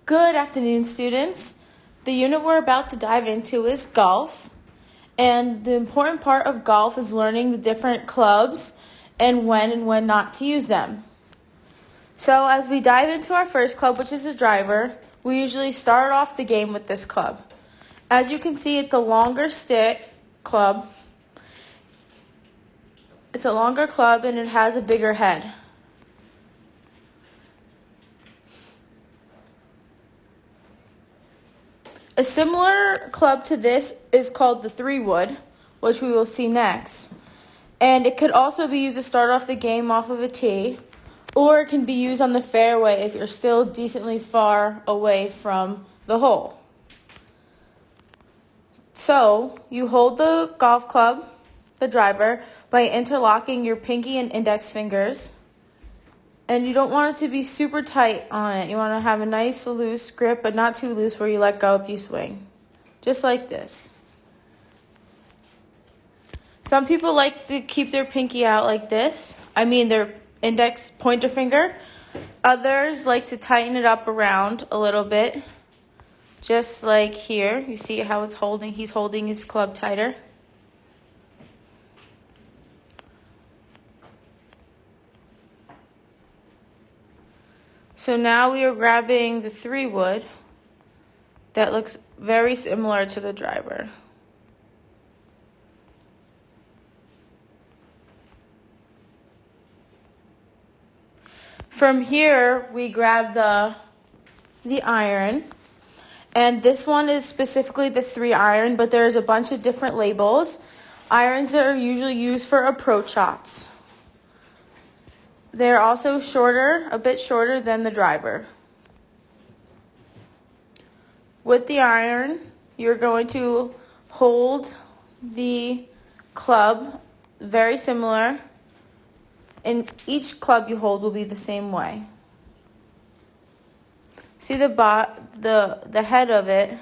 Good afternoon, students. The unit we're about to dive into is golf. And the important part of golf is learning the different clubs and when not to use them. So as we dive into our first club, which is a driver, we usually start off the game with this club. As you can see, it's a longer stick club. It's a longer club and it has a bigger head. A similar club to this is called the 3-wood, which we will see next. And it could also be used to start off the game off of a tee, or it can be used on the fairway if you're still decently far away from the hole. So, you hold the golf club, the driver, by interlocking your pinky and index fingers. And you don't want it to be super tight on it. You want to have a nice loose grip, but not too loose where you let go if you swing. Just like this. Some people like to keep their pinky out like this. Their index pointer finger. Others like to tighten it up around a little bit. Just like here. You see how it's holding? He's holding his club tighter. So now we are grabbing the 3-wood that looks very similar to the driver. From here, we grab the iron, and this one is specifically the 3-iron, but there's a bunch of different labels. Irons that are usually used for approach shots. They're also a bit shorter than the driver. With the iron, you're going to hold the club very similar, and each club you hold will be the same way. See the head of it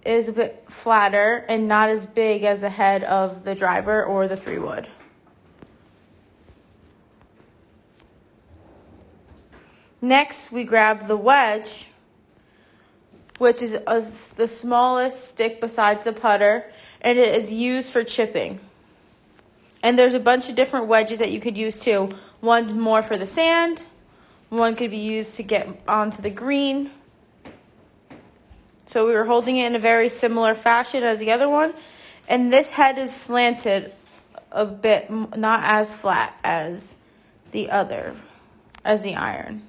is a bit flatter and not as big as the head of the driver or the 3-wood. Next, we grab the wedge, which is the smallest stick besides the putter, and it is used for chipping. And there's a bunch of different wedges that you could use too. One's more for the sand, one could be used to get onto the green. So we were holding it in a very similar fashion as the other one, and this head is slanted a bit, not as flat as the iron.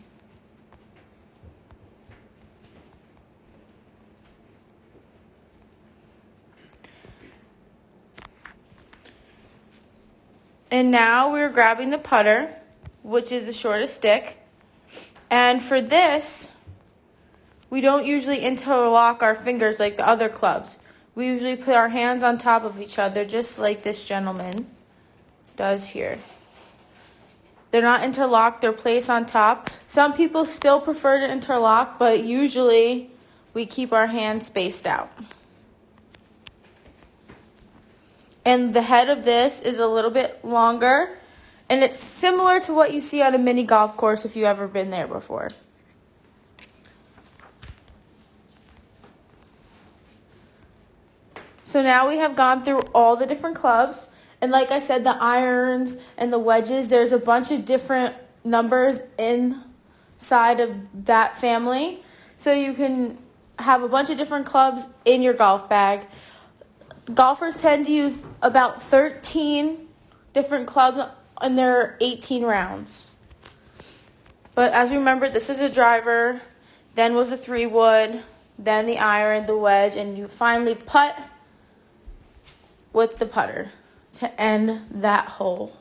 And now we're grabbing the putter, which is the shortest stick. And for this, we don't usually interlock our fingers like the other clubs. We usually put our hands on top of each other, just like this gentleman does here. They're not interlocked, they're placed on top. Some people still prefer to interlock, but usually we keep our hands spaced out. And the head of this is a little bit longer, and it's similar to what you see on a mini golf course if you've ever been there before. So now we have gone through all the different clubs, and like I said, the irons and the wedges, there's a bunch of different numbers inside of that family. So you can have a bunch of different clubs in your golf bag. Golfers tend to use about 13 different clubs and there are 18 rounds. But as we remember, this is a driver, then was a 3-wood, then the iron, the wedge, and you finally putt with the putter to end that hole.